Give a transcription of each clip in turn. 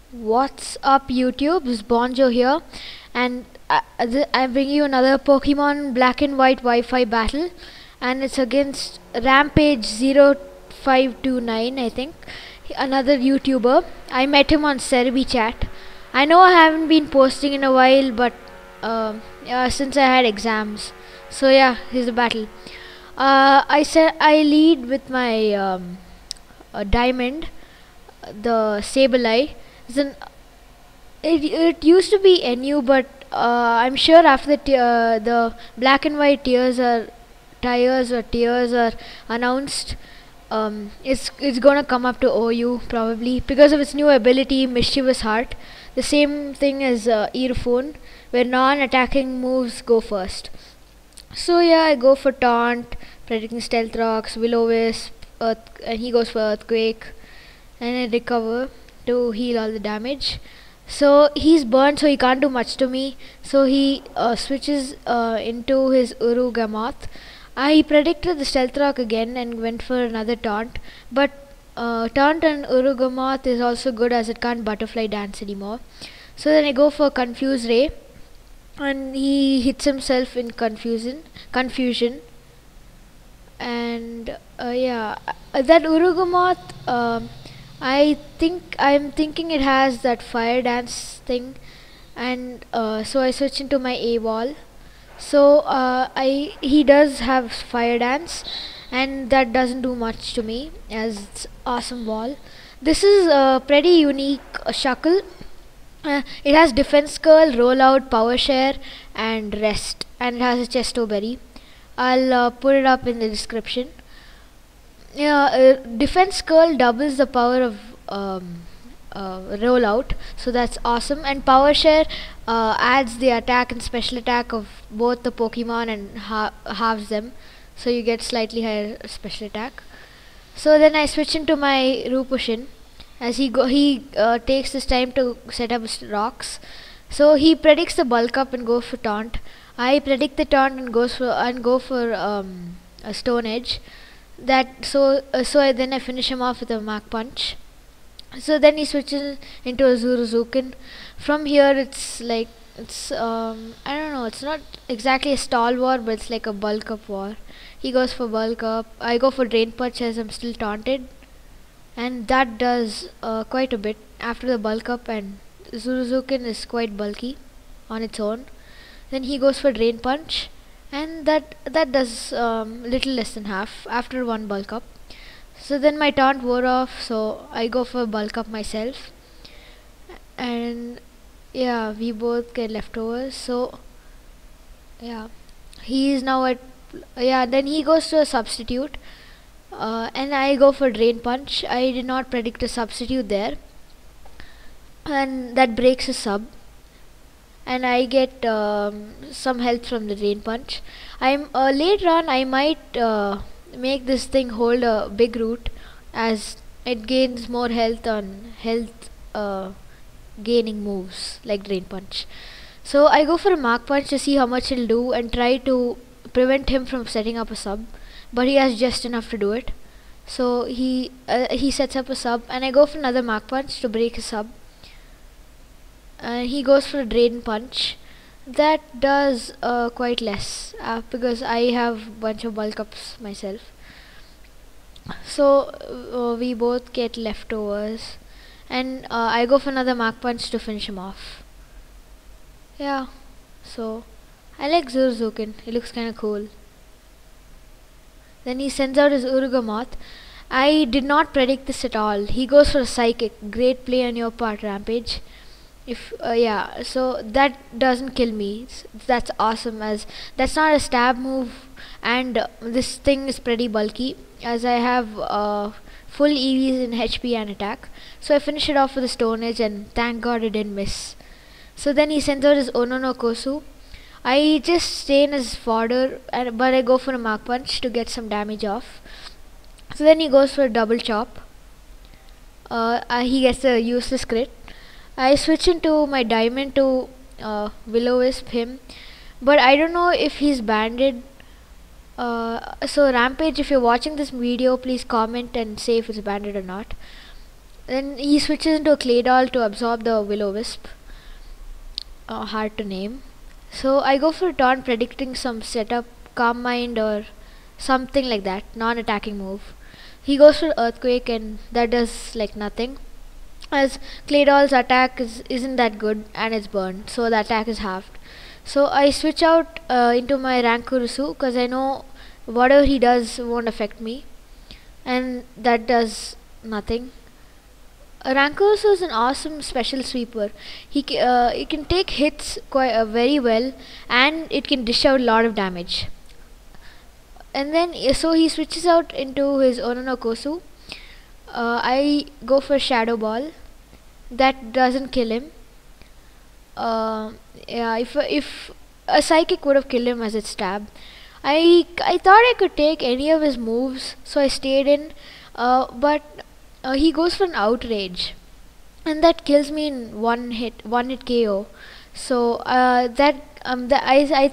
What's up YouTube? This is Bonjo here, and I bring you another Pokemon Black and White Wi-Fi battle, and it's against Rampage0529, I think, another YouTuber. I met him on Serebii chat. I know I haven't been posting in a while, but since I had exams, so yeah, here's the battle. I said I lead with my diamond, the Sableye. Then it used to be NU, but I'm sure after the black and white tires are announced, it's gonna come up to OU probably because of its new ability, Mischievous Heart. The same thing as Earphone, where non-attacking moves go first. So yeah, I go for Taunt, predicting Stealth Rocks, Will-O-Wisp, and he goes for Earthquake, and I recover to heal all the damage. So he's burned, so he can't do much to me. So he switches into his Urugamoth. I predicted the Stealth Rock again and went for another Taunt, but Taunt and Urugamoth is also good as it can't Butterfly Dance anymore. So then I go for Confuse Ray, and he hits himself in confusion. And yeah, that Urugamoth, I'm thinking it has that fire dance thing, and so I switch into my A wall. So he does have fire dance, and that doesn't do much to me as it's awesome wall. This is a pretty unique Shuckle. It has defense curl, rollout, power share, and rest, and it has a Chesto berry. I'll put it up in the description. Yeah, defense curl doubles the power of rollout, so that's awesome. And power share adds the attack and special attack of both the Pokemon and halves them, so you get slightly higher special attack. So then I switch into my Rupushin as he takes this time to set up his rocks. So he predicts the bulk up and goes for Taunt. I predict the Taunt and go for a Stone Edge. Then I finish him off with a Mach Punch. So then he switches into a Zuruzukin. From here it's like I don't know, it's not exactly a stall war, but it's like a bulk up war. He goes for bulk up. I go for Drain Punch as I'm still taunted, and that does quite a bit after the bulk up, and Zuruzukin is quite bulky on its own. Then he goes for Drain Punch, and that does little less than half after one bulk up. So then my taunt wore off, so I go for bulk up myself, and yeah, we both get leftovers. So yeah, he is now at then he goes to a substitute, and I go for Drain Punch. I did not predict a substitute there, and that breaks his sub, and I get some health from the Drain Punch. I'm later on I might make this thing hold a big root, as it gains more health on health gaining moves like Drain Punch. So I go for a Mach Punch to see how much it'll do and try to prevent him from setting up a sub, but he has just enough to do it. So he sets up a sub, and I go for another Mach Punch to break his sub, and he goes for a Drain Punch. That does quite less because I have bunch of bulk ups myself. So we both get leftovers, and I go for another Mach Punch to finish him off. Yeah, so I like Zuruzukin, he looks kinda cool. Then he sends out his Urugamoth. I did not predict this at all. He goes for a Psychic. Great play on your part, Rampage. Yeah, so that doesn't kill me. That's awesome, as that's not a stab move, and this thing is pretty bulky as I have full EVs in HP and attack. So I finish it off with a Stone Edge, and thank God it didn't miss. So then he sends out his Ononokosu. I just stay in his fodder, but I go for a Mach Punch to get some damage off. So then he goes for a double chop. He gets a useless crit. I switch into my diamond to Will-O-Wisp him, but I don't know if he's banded. So Rampage, if you're watching this video, please comment and say if it's banded or not. Then he switches into a clay doll to absorb the will-o-wisp. Hard to name. So I go for a taunt, predicting some setup, calm mind or something like that, non-attacking move. He goes for earthquake and that does like nothing, as clay doll's attack isn't that good and it's burned, so the attack is halved. So I switch out into my Rankurusu because I know whatever he does won't affect me, and that does nothing. Rankurusu is an awesome special sweeper. He can take hits quite very well, and it can dish out a lot of damage. And then so he switches out into his Ononokosu. I go for Shadow Ball. That doesn't kill him. Yeah, if a psychic would have killed him as its stab. I thought I could take any of his moves, so I stayed in. But he goes for an outrage, and that kills me in one hit KO. So I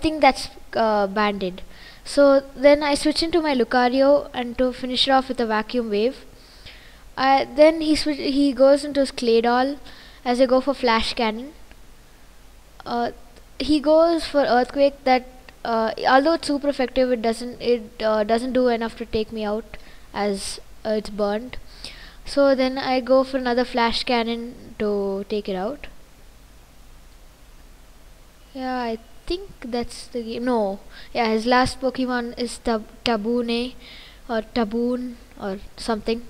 think that's banded. So then I switch into my Lucario and to finish it off with a vacuum wave. Then he goes into his clay doll as I go for flash cannon. He goes for earthquake. That although it's super effective, it doesn't do enough to take me out, as it's burned. So then I go for another flash cannon to take it out. Yeah, I think that's the game. No, yeah, his last Pokemon is Tabune or Taboon or something.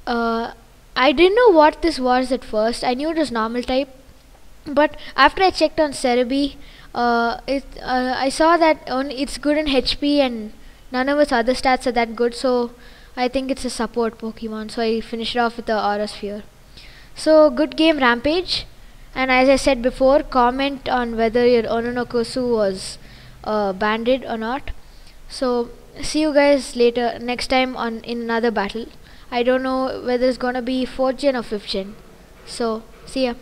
I didn't know what this was at first. I knew it was normal type, but after I checked on Serebii, I saw that it's good in HP and none of its other stats are that good. So I think it's a support Pokemon. So I finished it off with the Aura Sphere. So good game, Rampage. And as I said before, comment on whether your Ononokosu was banded or not. So see you guys later next time in another battle. I don't know whether it's gonna be 4th gen or 5th gen. So see ya.